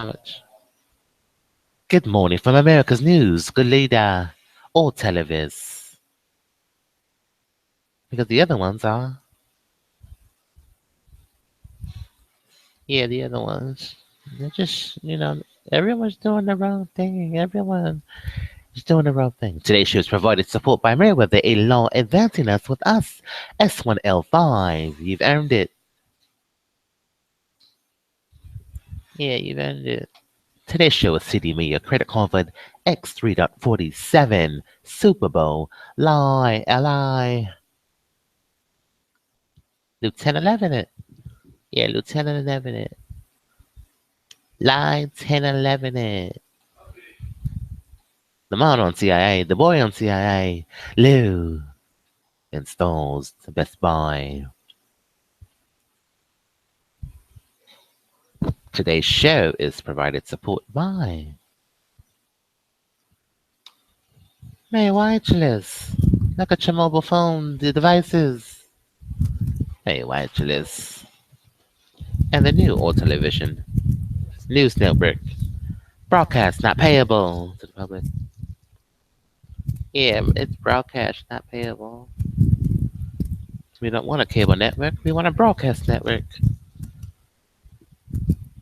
much. Good morning from America's News. Good leader. Or televis. Because the other ones are. Yeah, the other ones. They're just, everyone's doing the wrong thing. Everyone is doing the wrong thing. Today's show is provided support by MerriweatherA.Law, advancing us with us. S1L5. You've earned it. Yeah, you've earned it. Today's show is CDMAYORKREDITCardvardX3.47 Super Bowl. Lie, ally. Lieutenant 11 it. Yeah, Lieutenant 11 it. Line 10 11 it. The man on CIA, the boy on CIA, Lou installs the Best Buy. Today's show is provided support by May Wireless. Look at your mobile phone, the devices. May Wireless. And the new or television news network. Broadcast not payable to the public. Yeah, it's broadcast not payable. We don't want a cable network. We want a broadcast network.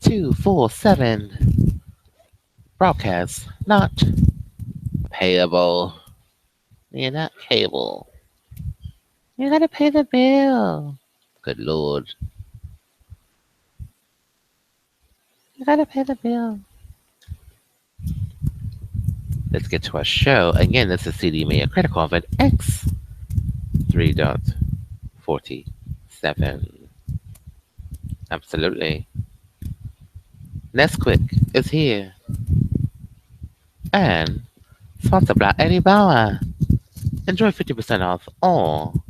247 broadcast not payable. You're not cable. You gotta pay the bill. Good Lord. You gotta pay the bill. Let's get to our show. Again, this is CDMAYORKREDITCardvardX 3.47. Absolutely. Nesquik is here. And sponsored by Eddie Bauer. Enjoy 50% off all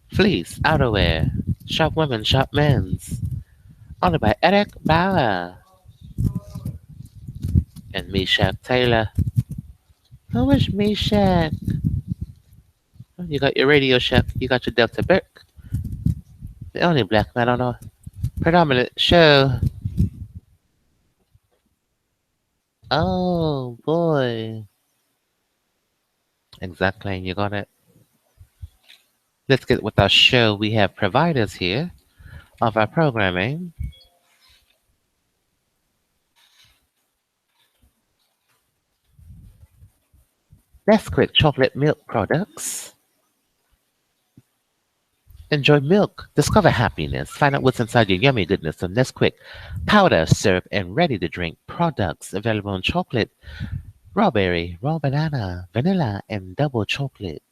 fleece, outerwear, shop women, shop men's. Only by Eric Bauer and Meshack Taylor. Who is Meshack? You got your Radio Shack, you got your Delta Burke. The only black man on a predominant show. Oh boy. Exactly, you got it. Let's get with our show. We have providers here of our programming. Nesquik chocolate milk products. Enjoy milk. Discover happiness. Find out what's inside your yummy goodness of Nesquik powder, syrup, and ready-to-drink products available in chocolate, raw berry, raw banana, vanilla, and double chocolate.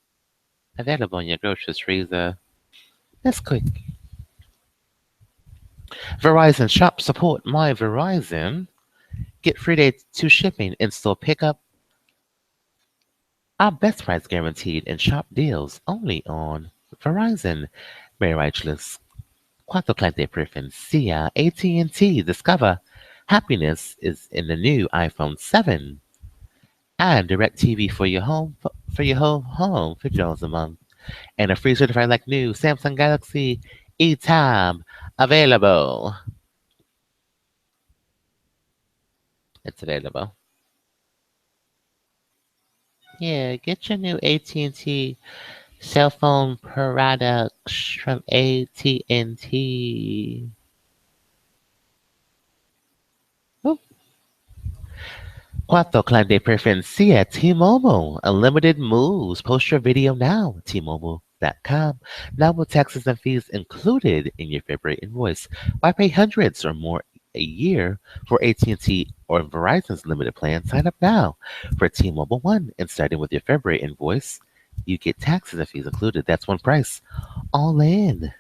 Available in your groceries freezer. Nesquik. Verizon Shop Support My Verizon. Get free day 2 shipping, in-store pickup. Our best price guaranteed and shop deals only on Verizon. Marriageless. Cuatro cliente preferencia. AT&T. Discover happiness is in the new iPhone 7. And DirecTV for your home, for your whole home, $50 a month. And a free certified like new Samsung Galaxy E-Tab available. It's available. Yeah, get your new AT&T cell phone products from AT&T. Oh. Cuatro cliente preferencia. T-Mobile. Unlimited moves. Post your video now. T-Mobile.com. Now with taxes and fees included in your February invoice. Why pay hundreds or more a year for AT&T or Verizon's limited plan? Sign up now for T-Mobile One, and starting with your February invoice, you get taxes and fees included. That's one price. All in.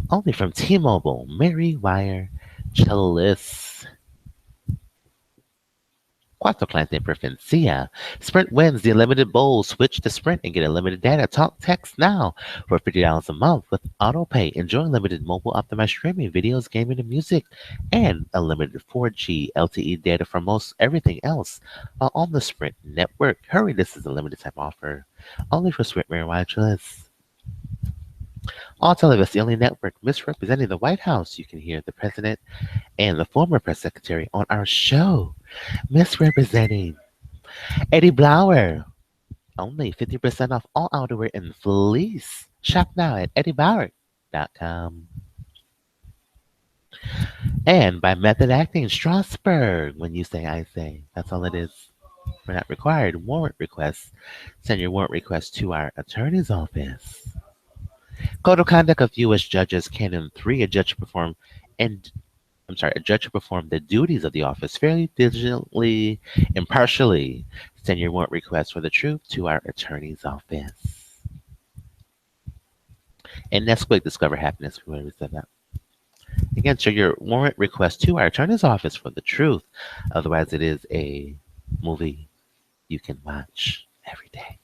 Only from T-Mobile. MerriweatherA.Law. Cuatro cliente preferencia. Sprint wins the Unlimited Bowl. Switch to Sprint and get unlimited data. Talk text now for $50 a month with AutoPay. Enjoy unlimited mobile optimized streaming, videos, gaming, and music, and unlimited 4G LTE data for most everything else while on the Sprint network. Hurry, this is a limited time offer. Only for Sprint Marriage. All television, the only network misrepresenting the White House. You can hear the president and the former press secretary on our show, misrepresenting Eddie Blauer. Only 50% off all outerwear and fleece. Shop now at AWillustrator.com. And by method acting, Strasbourg. When you say, I say. That's all it is. We're not required. Warrant requests. Send your warrant request to our attorney's office. Code of conduct of U.S. judges, Canon 3, a judge perform the duties of the office fairly, diligently, impartially. Send your warrant request for the truth to our attorney's office. And next week, discover happiness. We already said that. Again, show your warrant request to our attorney's office for the truth. Otherwise, it is a movie you can watch every day.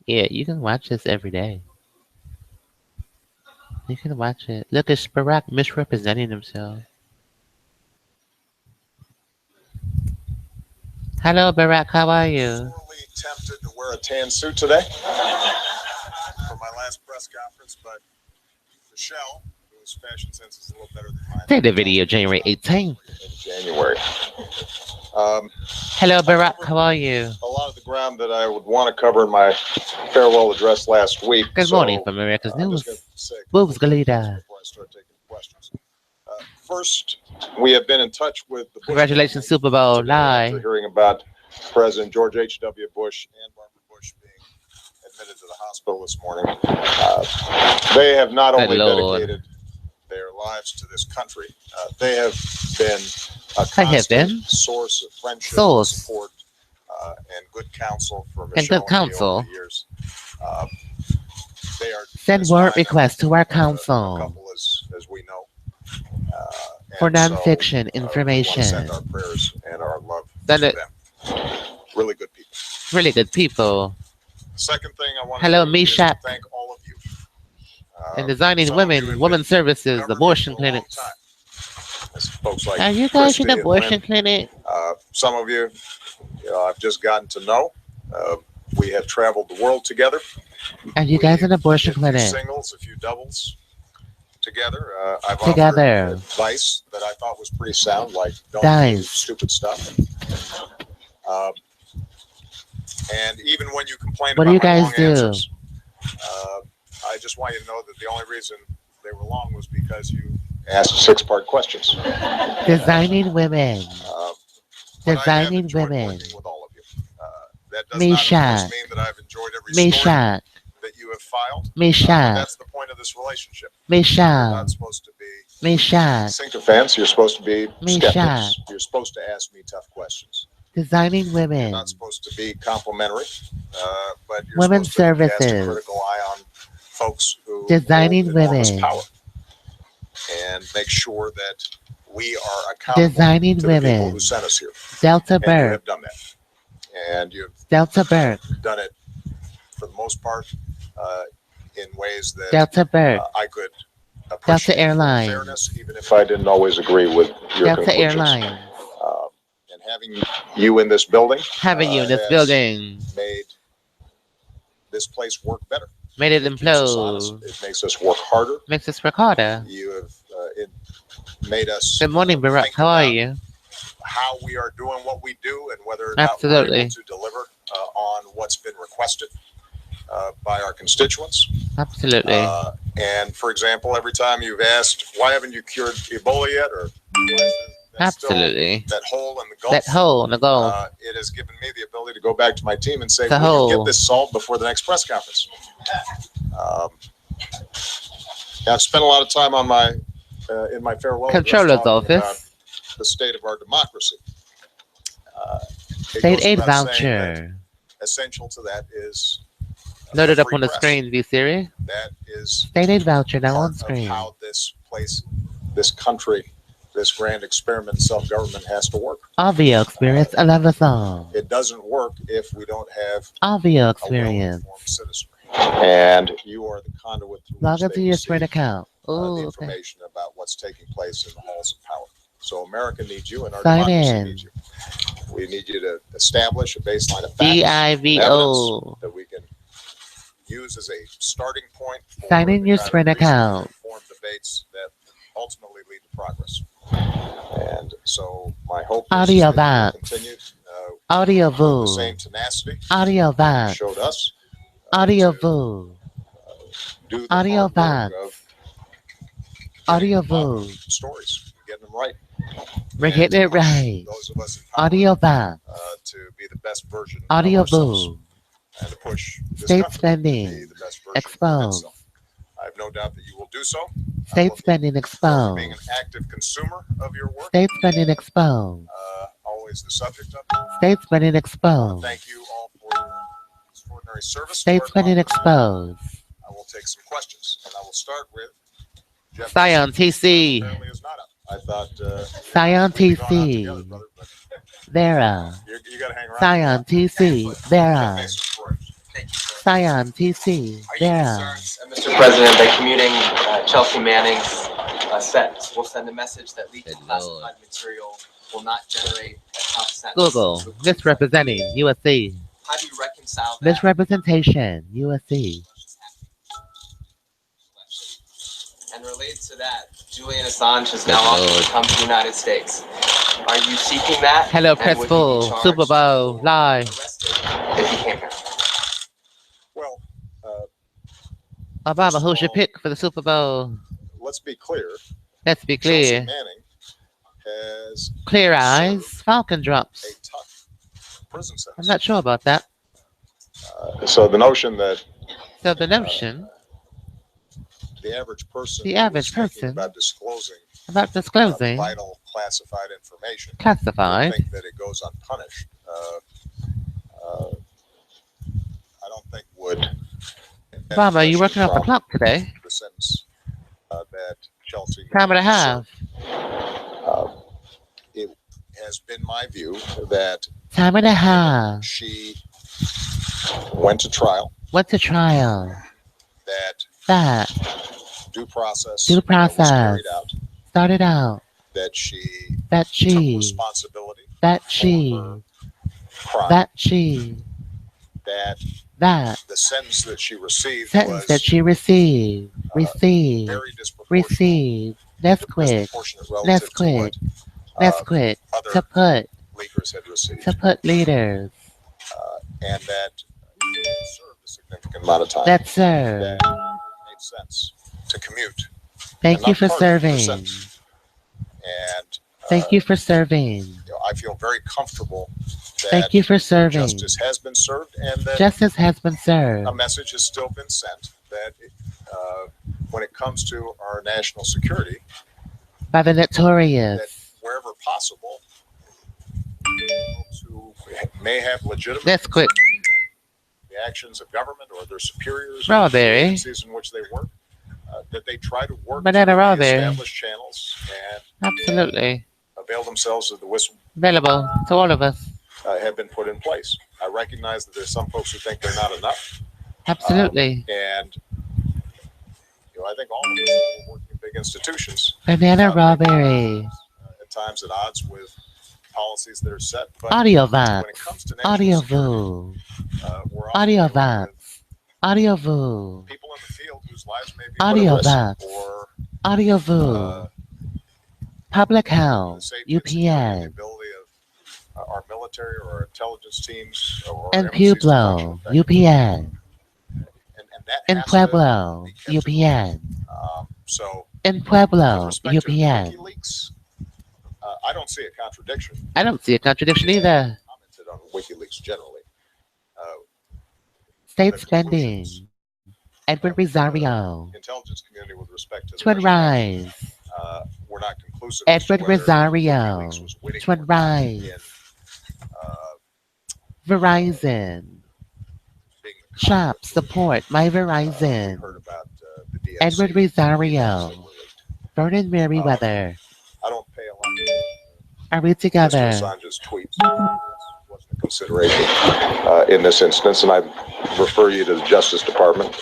Yeah, you can watch this every day. You can watch it. Look, it's Barack misrepresenting himself. Hello, Barack. How are you? Sorely tempted to wear a tan suit today for my last press conference, but Michelle, whose fashion sense is a little better than mine, take the video January 18th. In January. Hello, Barack. How are you? A lot of the ground that I would want to cover in my farewell address last week. Good morning from America's News. Boobs Galita. Before I start taking questions. First, we have been in touch with the Bush Congratulations, Super Bowl live. after hearing about President George H.W. Bush and Barbara Bush being admitted to the hospital this morning. They have not only dedicated their lives to this country, they have been a constant source of friendship, support, and good counsel for Michelle and me over the years. They are send warrant requests to our counsel. A couple, as we know. For nonfiction information. Send our prayers and our love to them. Really good people. Really good people. Second thing I want to thank all of you. And designing women's services, abortion clinics. Folks like are you guys in abortion clinic? Some of you, I've just gotten to know. We have traveled the world together. Are you guys in abortion clinic? A few singles, a few doubles. Together, I've offered advice that I thought was pretty sound, like don't do stupid stuff. And even when you complain about my long answers, I just want you to know that the only reason they were long was because you asked 6-part questions. Designing women. Designing women. With all of you. That does not mean that I've enjoyed every story that you have filed. That's the point of this relationship. You're not supposed to be sycophants. You're supposed to be skeptics. You're supposed to ask me tough questions. Designing women. You're not supposed to be complimentary, but you're women's supposed services. to cast a critical eye on folks who designing women power and make sure that we are accountable designing to women. The people who sent us here. Delta Burke. You have done that, and you've Delta Burke done it for the most part in ways that Delta Burke. I could appreciate. Delta Airlines. Fairness, even if I didn't always agree with your Delta conclusions. Airlines. And having you in this building, made this place work better. Made it implode. It makes us work harder. Makes us work harder. You have it made us. Good morning, Barack. How are you? How we are doing what we do, and whether or not we're able to deliver on what's been requested by our constituents. Absolutely. And for example, every time you've asked, why haven't you cured Ebola yet, or absolutely that hole in the Gulf. That hole in the Gulf. It has given me the ability to go back to my team and say, we can get this solved before the next press conference. I've spent a lot of time on my in my farewell Controller's office. The state of our democracy. State aid voucher. Essential to that is loaded up on the screen, V-Series. That is state aid voucher now on screen. How this place, this country, this grand experiment in self-government has to work. Avio experience, I love the song. It doesn't work if we don't have Avio experience. Citizenry. And you are the conduit through log into your Sprint account. The information about what's taking place in the halls of power. So America needs you, and our democracy needs you. We need you to establish a baseline of facts DIVO that we can use as a starting point for Sign in the your kind of Sprint reasoned and account. informed debates that ultimately lead to progress. And so my hope is Audio that you will box. continue Audio with the Voo. same tenacity Audio you box. showed us Audio to Voo. do the Audio hard work box. of Audio getting to the bottom Voo. of stories, getting them right. We're And getting to it push right. those of us in power Audio box. to be the best version Audio of ourselves, Voo. and to push this State country to spending. be the best version of Exposed. itself. I have no doubt that you will do so. State spending Forward to being an exposed. active consumer of your work, State spending exposed. always the subject of it. State spending exposed. Thank you all for your extraordinary service. State spending exposed. I will take some questions, and I will start with Jeff. Scion TC. Apparently is not up. I thought Scion we'd gone out TC. together, brother, but Vera. you got to hang around. Scion TC. Vera. Scion TC. Are you Vera. concerned, Mr. President, that commuting Chelsea Manning's sentence will send a message that leaked classified material will not generate a tough sentence? Google. Misrepresenting USC. How do you reconcile that? Misrepresentation USC. And related to that, Julian Assange has now offered to come to the United States. Are you seeking that? Hello, And Press would he be Full. charged Super Bowl. or Live. arrested if he came here? Well, Obama, who's your pick for the Super Bowl? let's be clear. Let's be Chelsea clear. Manning has Clear eyes. Falcon a drops. tough prison I'm sentence. not sure about that. So the notion that So the notion, the average person the average who's thinking person about disclosing about disclosing vital classified information would classified. think that it goes unpunished. I don't think would. Obama, are you working off the from clock today? the sentence that Chelsea Time and a half. it has been my view that Time and a half. she went to trial, Went to trial. that That due process, due was process carried out, started out. that she That took she. responsibility That for she. her crime, That she. that That the sentence that she received sentence was that she received. Received. very disproportionate, Received. Let's quit. disproportionate Let's relative to quit. what Let's quit. other To put. leaders had received, To put leaders. and that served a significant amount of time. That serve. That made sense to commute. Thank and you not for pardon her serving. sentence. And Thank you for serving. I feel very comfortable that Thank you for serving. justice has been served, and that Justice has been a served. message has still been sent that when it comes to our national security, By the that notorious. wherever possible, folks who may have legitimate Let's quit. the actions of government or their superiors, Strawberry. or the agencies in which they work, that they try to work Banana through raw the berry. established channels and Absolutely. avail themselves of the whistle Available to all of us. have been put in place. I recognize that there's some folks who think they're not enough, Absolutely. and I think all of us who work in big institutions Banana raw berry. at times at odds with policies that are set. But Audio when it Vox. comes to national Audio security, Voo. we're often Audio dealing Vox. with Audio Voo. people in the field whose lives may be Audio put at risk, Vox. or Audio Voo. Public the Health. safety and security, the UPN. ability of our military or our intelligence teams or En embassies to function Pueblo. effectively. UPN. And that En has to Pueblo. be kept in UPN. So En with Pueblo. respect to UPN. WikiLeaks, I don't see a contradiction. I don't see a contradiction either. Commented on WikiLeaks generally. State the spending. conclusions Edward Rosario. Intelligence community with respect to the Twin Russian Rise. were not conclusive. as to Edward whether Rosario. WikiLeaks was winning Twin or not Rise. in, Verizon. being the Shop. conduit. Support my We Verizon. heard about the DNC Edward emails Rosario. that were leaked. Vernon Merriweather. I don't pay a lot of Are we Mr. together? Assange's tweets. Wasn't a consideration in this instance, and I refer you to the Justice Department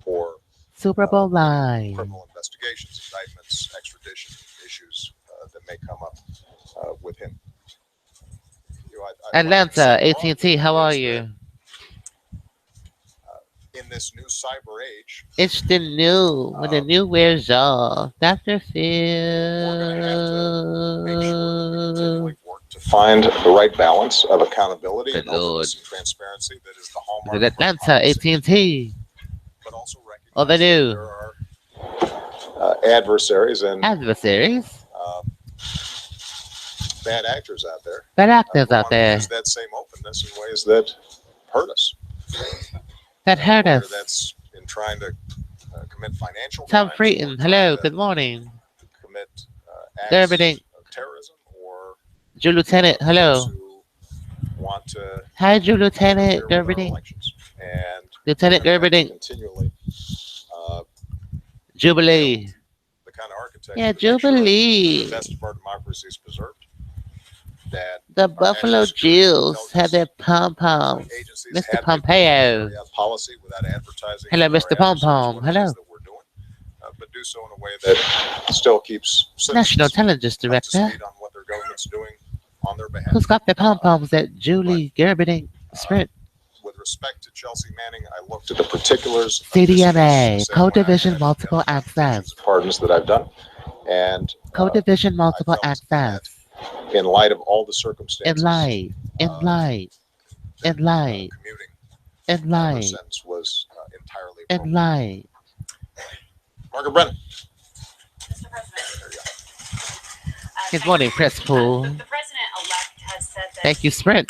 for Super Bowl Live. criminal investigations, indictments, extradition issues that may come up with him. I'd like to Atlanta, say AT&T, how are is you? that, in this new cyber age, It's the new. When the new wears off. Dr. Phil. we're going to have to make sure that we continually work to find the right balance of accountability Good and Lord. openness and transparency that is the hallmark Is of it our Atlanta, democracy, AT&T? but also Oh, the recognize that new. there are adversaries and Adversaries. bad actors out there Bad actors who out want to there. use that same openness in ways that hurt us. That hurt Whether us. that's in trying to commit financial Tom crimes, Freeton, or hello, trying good to morning. commit acts Gerberding. of terrorism, or Jew Lieutenant, those hello. who want to Hi, Jew Lieutenant interfere with our Gerberding. elections. And Lieutenant we're gonna have to Gerberding. continually Jubilee. build the kind of architecture Yeah, to make sure that the Jubilee. best of our democracy is preserved, that The our Buffalo national security and Jills have their pom-poms. agencies Mr. had the ability to Pompeo. carry out policy without advertising Hello, to our Mr. adversaries Pom-Pom. what it is Hello. that we're doing, but do so in a way that still keeps National citizens Intelligence up to Director. speed on what their government's doing on their behalf. Who's got the pom-poms at Julie Gerberding Sprint? With respect to Chelsea Manning, I looked at the particulars of this case, CDMA, said when I Code-Division had Multiple the Access. pardons that I've done, and Code-Division Multiple I felt Access. that in light of all the circumstances, In light. commuting In her light. sentence was entirely In appropriate. light. Margaret Brennan. Mr. President. Good morning, Press Pool. The president-elect has said that Thank you, Sprint.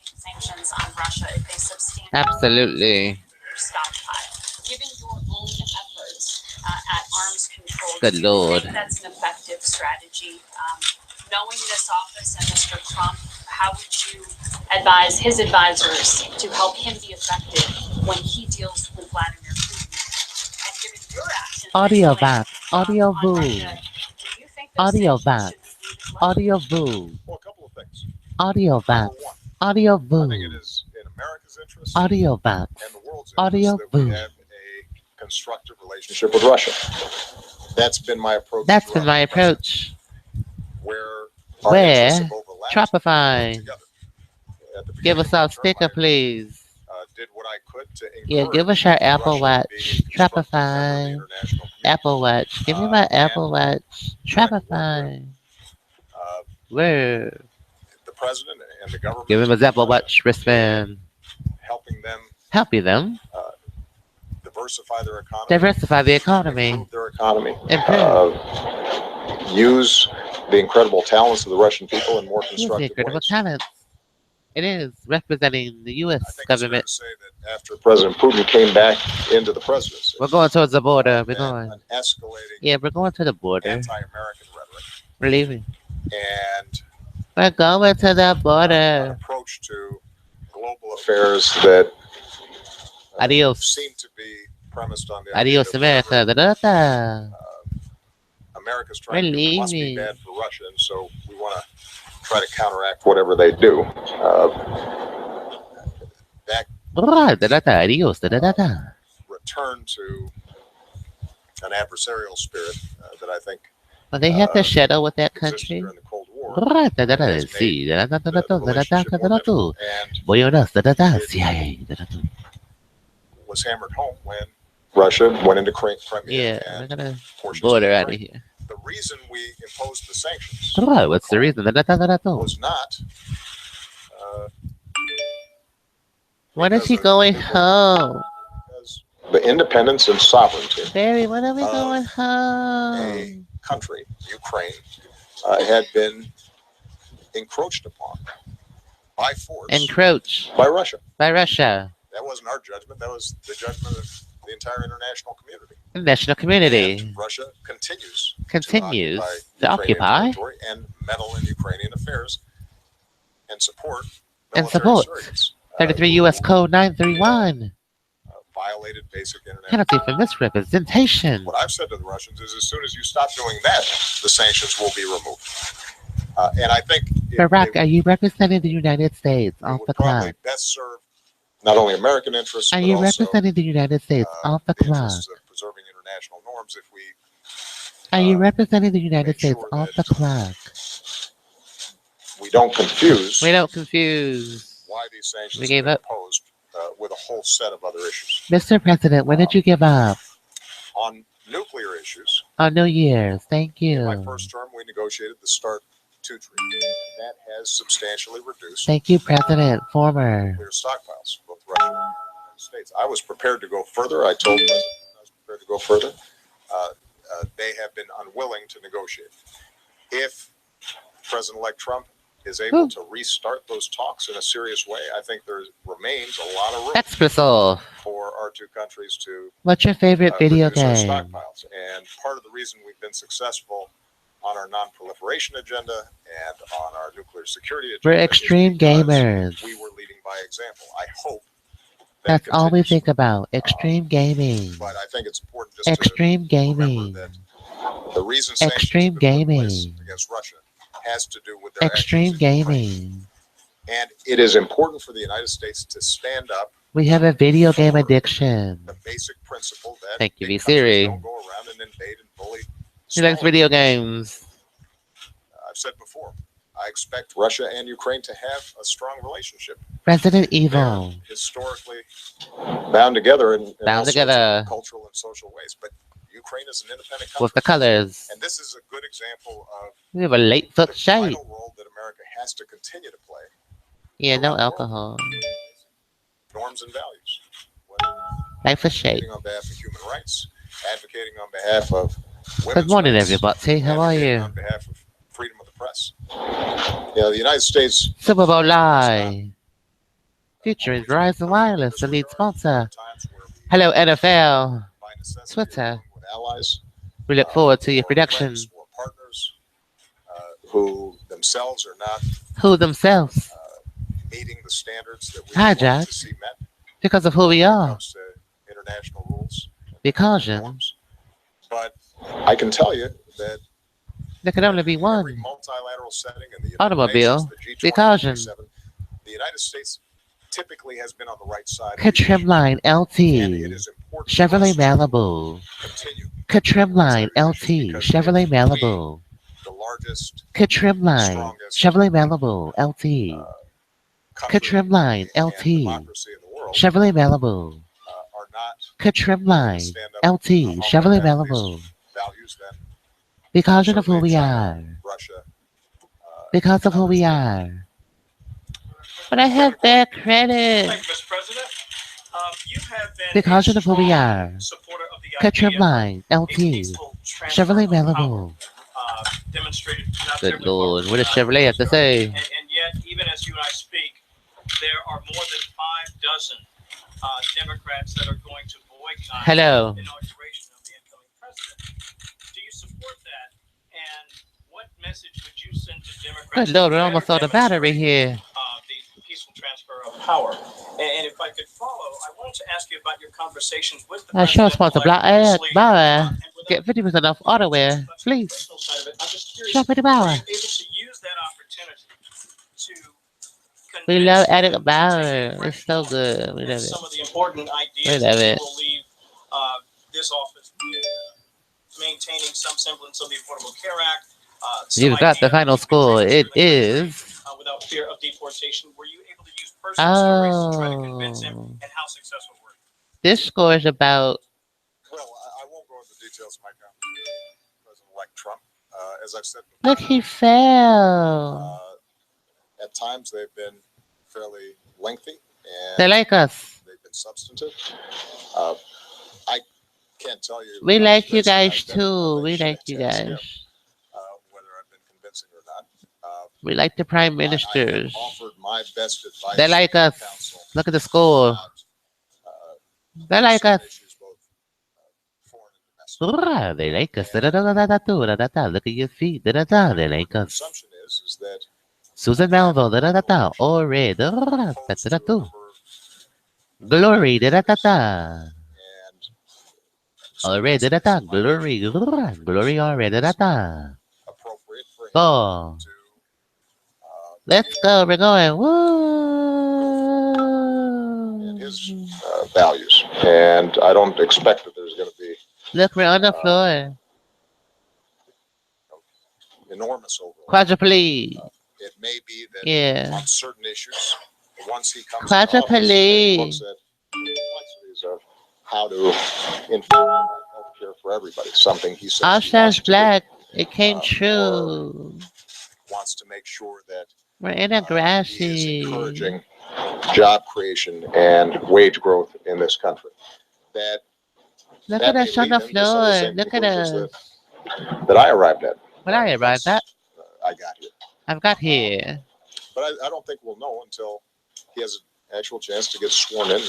sanctions on Russia if they substantially Absolutely. stockpile. Given your own efforts at arms control, Good do you Lord. think that's an effective strategy? Knowing this office and Mr. Trump, how would you advise his advisors to help him be effective when he deals with Vladimir Putin? And given your actions Audio recently, back. Audio on boo. Russia, do you think those Audio sanctions back. should be moved much? Audio boo. Well, a couple of things. Audio back. Number one, Audio I boo. think it is in America's interest Audio back. and the world's Audio interest that we boo. have a constructive relationship with Russia. That's been my approach. That's been throughout my the process. approach. Where our interests have overlapped, Shopify. together. At the Give us beginning our of the term, sticker, I, please. did what I could to Yeah, encourage give us your Apple Russia to be Watch. a constructive member of the Shopify. international community. Apple Watch. Give me my And Apple Watch. trying to work Shopify. Uh, Where? the president and the government. Give him his Apple Watch wristband. Helping them Helping them diversify their economy. diversify the economy. Improve their economy. Improve. Use the incredible talents of the Russian people in more Use the constructive incredible ways. talents. It is representing the I U.S. think it's fair government. to say that after President Putin came back into the presidency, We're going towards the border. We're that going. an escalating Yeah, we're going to the border. anti-American rhetoric We're leaving. and We're going to the an border. approach to global affairs that Adios. seem to be premised on the Adios, idea America. that Da-da-da. America's trying to do We're what must be leaving. bad for Russia, and so we want to try to counteract whatever they do. That Da-da-da. Adios. Da-da-da-da. return to an adversarial spirit that I think Well, they have to shadow with that existed country. during the Cold War Da-da-da. has made Sí. the Da-da-da-da-da. relationship more Da-da-da-da-da. difficult, and Buenos. Da-da-da. CIA. Da-da-da. was hammered home when Russia went into Crimea Yeah, we're and gonna portions border of out of Ukraine. here. The reason we imposed the sanctions Right, what's the reason? Da-da-da-da-da. was not When is because he of going the- home? because the independence and sovereignty Barry, when are we Of going a home? country, Ukraine, had been encroached upon by force Encroached by Russia. by Russia. That wasn't our judgment. That was the judgment of the entire international community. The national community And Russia continues continues to Ukrainian occupy territory and meddle in Ukrainian affairs and support and military support surrogates, 33 who, U.S. Code 931. violated basic international. Penalty for misrepresentation. What I've said to the Russians is, as soon as you stop doing that, the sanctions will be removed. And I think Barack, are you representing the United States off would the probably clock? best serve not only American interests, Are but you also representing the United States off the the clock? interests of preserving international norms. If we Are you representing the United make States sure off that the clock? we don't confuse We don't confuse. why these sanctions We gave have up. been imposed with a whole set of other issues. Mr. President, when did you give up? On nuclear issues, On New Year's. Thank in my you. first term, we negotiated the START 2 treaty. That has substantially reduced Thank you, President. Former. nuclear stockpiles, both Russia and the United States. I was prepared to go further. I told the President I was prepared to go further. They have been unwilling to negotiate. If President-elect Trump is able to restart those talks in a serious way, I think there remains a lot of room Espresso. for our two countries to What's your favorite video reduce our game? stockpiles. And part of the reason we've been successful on our non-proliferation agenda and on our nuclear security agenda We're extreme is because gamers. we were leading by example. I hope That's all we continues. think about. Extreme gaming. But I think it's important just Extreme to remember gaming. that the reason sanctions Extreme have been put in place gaming. against Russia has to do with their Extreme actions in Ukraine. gaming. And it is important for the United States to stand up We have a video game addiction. the basic principle that Thank you, big V countries Siri. don't go around and invade and bully. He likes smaller video countries. games. I've said before, I expect Russia and Ukraine to have a strong relationship. Resident They're Evil. historically bound together in all sorts together. of cultural and social ways. But Ukraine is an independent With the country. colors. And this is a good example of We have a late foot the shape. vital role that America has to continue to play. Yeah, no around the world. alcohol. Norms and values. Whether Life is shape. advocating on behalf of human rights, advocating on behalf of women's Good morning, rights, everybody. How are advocating you? on behalf of freedom of the press. You know, the United States Super Bowl Live. Featuring Verizon Wireless, the lead sponsor. Hello, NFL. Twitter. with allies, We look forward to your or production. friends or partners who themselves are not Who themselves? meeting the standards that we Hi, want Jack. to see met Because of who we when it are. comes to international rules Because and norms. But I can tell you that there can only be every one. multilateral setting in the United Automobile. Nations, the G20, Because the G7, the United States typically has been on the right side of the Trimline issue. And LT. it is important for Chevrolet us to Malibu. continue Trimline because LT. if Chevrolet we, Malibu. the largest Trimline. strongest, Chevrolet Malibu LT. country Trimline and LT. democracy in the world Chevrolet Malibu. are not Trimline stand up LT. on Chevrolet behalf of Malibu. these values, then Because of who certainly we China, are. Russia, Because of who we are. But I have bad credit. Thank you, Mr. President. You have been Because a of who we strong are. supporter of the idea Trimline of a LT. peaceful transfer Chevrolet of power, Malibu. demonstrated not Good simply Lord. publicly, What does Chevrolet have to say? and yet, even as you and I speak, there are more than 6 Democrats that are going to boycott Hello. the inauguration of the incoming president. Do you support that? And what message would you send to Democrats? Good Lord, we're almost out of battery here. The peaceful transfer of power. And if I could follow, I wanted to ask you about your conversations with the Show president. sponsor Black Ad Bauer. Get 50% off auto-wear, please. I'm just curious, Shop at the are Bauer. you able to use that opportunity to We love convince Attic them to Bauer. take It's so good. We and love it. some of the important We ideas love that it. will leave this office with, maintaining some semblance of the Affordable Care Act. You've got the final score. It is. Without fear of deportation. Were you able to use personal stories to try to convince him, Oh. and how successful were you? This score is about. well, I won't go into details, Mike. President-elect Trump, as I've said before, Look, he fell. at times they've been fairly lengthy and They like us. they've been substantive. I can't tell you. We like you this, I've guys been too. a We like you task guys. here, whether I've been convincing or not. We like the prime I have ministers. offered my best advice. They like to us. counsel Look at the score. about, They like some us. issues, both foreign and domestic. Hurrah, they like us. Da-da-da-da-da-da-da-da. Look at your feet. Da-da-da. They like The us. assumption is that Susan Melville. Da-da-da-da. Ore. Da-da-da. opposed to a Da-da-da. number of Glory. Da-da-da-da. and so Ore. that's Da-da-da. my Glory. Glory. Ore. Da-da-da. appropriate for him Go. to Let's go. We're going. and his Woo. values. And I don't expect that there's going to be Look, we're on the floor. enormous overlap. Quadriplegic. It may be that Yeah. on certain issues once he comes to office and he looks at the complexities of how to inform healthcare for everybody, something he says All he stars wants to black. do, It came or true. wants to make sure that We're in a he is grassy. encouraging job creation and wage growth in this country. Look That at may us on lead the him to some of the floor. same Look at conclusions us. that I arrived at. When I arrived at, I got here. I've got here. But I don't think we'll know until he has an actual chance to get sworn in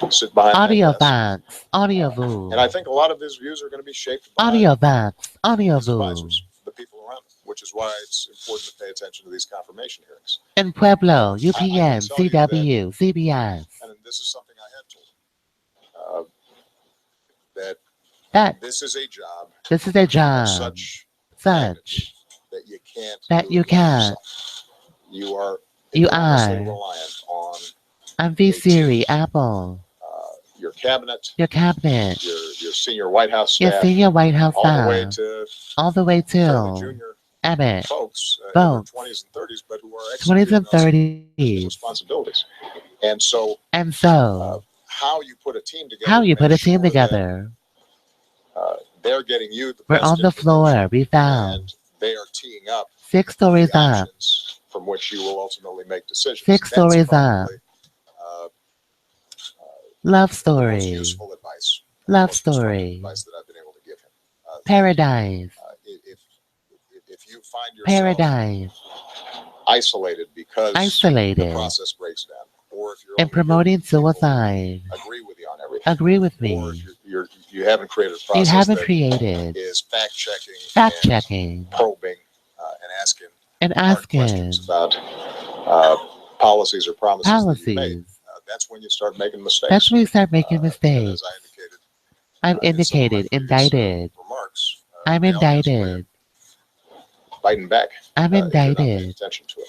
and sit behind Audio that desk. box. Audio boo. And I think a lot of his views are going to be shaped by Audio box. Audio his boo. advisors, the people around him, which is why it's important to pay attention to these confirmation hearings. In Pueblo, I UPN, can tell you that- CW, CBS. And this is something I had told him, that That this is a job this is a of job. such Such that you can't that do you it by can't. yourself. You are You enormously are. reliant on I'm V Siri, Apple. your cabinet, Your cabinet. your senior White House Your staff, senior White House all the way staff. to All the way fairly to junior Abbott. folks in Folks. their 20s and 30s, but who are 20s executing and on some 30s. responsibilities. And so, And so, how you put a team together, how you to put make a team sure that, together. they're getting you the We're best on the floor. We found and they are teeing up 6 stories the up. options from which you will ultimately make decisions. 6 That's stories probably, Love the most story. useful advice, Love most constructive story. advice that I've been able to give him. Paradise. If you find yourself Paradise. isolated because Isolated. the process breaks down, or if you're And only promoting getting people who suicide. agree with you on everything, Agree with or me. if you haven't created a You process haven't that created is fact checking, fact checking probing, and asking and hard asking questions about policies or promises that you made. policies. That's when you start making mistakes. That's when you start making And mistakes. as I indicated, I've in some of my indicated, previous, indicted. remarks, I'm reality has a way of indicted. biting back. I'm If you're not paying indicted. attention to it.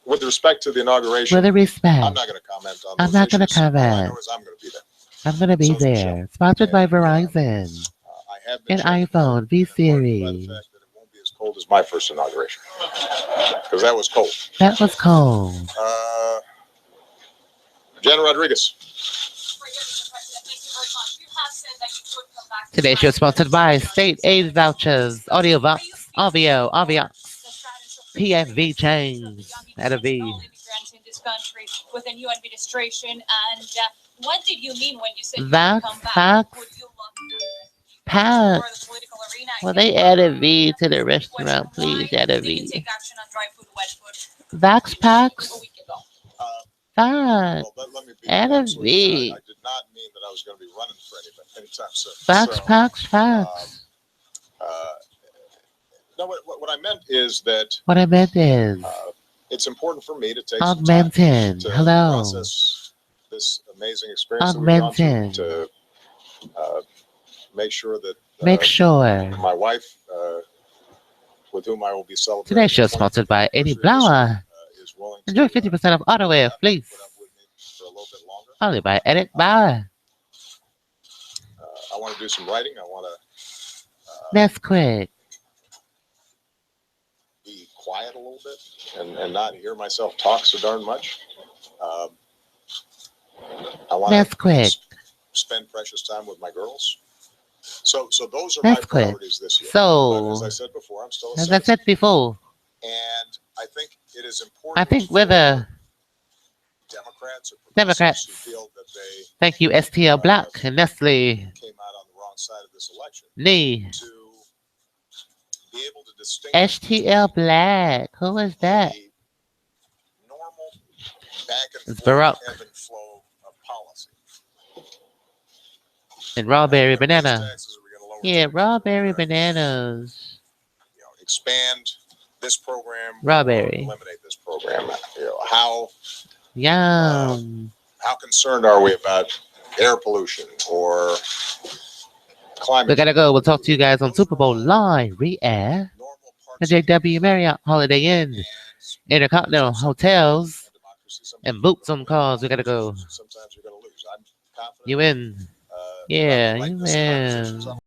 With respect to the inauguration, With a I'm respect, not going to comment on I'm those not going to issues. All I comment. know is I'm going to be there. I'm going to be So is Michelle. there. Sponsored by And, Verizon. I have been An shaken iPhone, and V encouraged by the Series. fact that it won't be as cold as my first inauguration, because that was cold. That was cold. Jen Rodriguez. Today's show is sponsored by State Aid Vouchers, Audio Box, Audio, PFV Change, at a V. In this country with a new administration, and what did you mean when you said you Vax, would come back? Vax, Would you Pat. the political arena? Will they add a V to the restaurant, please? Add a Did you V. take action on dry food, wet food? Vax Packs, A week ago. Vax, Well, let me be add a absolutely clear. V. I did not mean that I was going to be running for anytime soon. Vax Packs, Vax. No, what I meant is that What I meant is it's important for me to take augmentin. some time to Hello. process this amazing experience that we've gone Augmentin. through, to make sure that Make sure. my wife, with whom I will be celebrating Today's show the is sponsored by 25th Eddie anniversary this Blower. year, is willing to, Enjoy 50% off auto please. put up with me for a little bit longer. Only by Edit Bauer. I want to do some writing. I want to That's quick. be quiet a little bit and not hear myself talk so darn much. I want That's to quick. spend precious time with my girls. So those are That's my quick. priorities this year. So, But as I said before, I'm still a as I citizen. said before, And I think it is important. I think for whether Democrats or Democrats, who feel that they thank you STL Black and Nestle, came out on the wrong side of this election Nee, to be able to distinguish STL Black. Who is that? the normal back and It's forth Barack. ebb and flow of policy. And raw berry Are we gonna raise banana. taxes? Are we gonna lower Yeah, taxes? raw Are we berry gonna, bananas. expand this program, Raw or berry. eliminate this program. How Yum. concerned are we about air pollution or climate? We gotta go. We'll talk to you guys on Super Bowl live, re-air. Normal The parts of JW Marriott Holiday Inn, and Intercontinental Hotels, democracy. Sometimes and boots on cars. We gotta go. sometimes you're going to lose. I'm confident. You in? I Yeah, like you this conversation. in.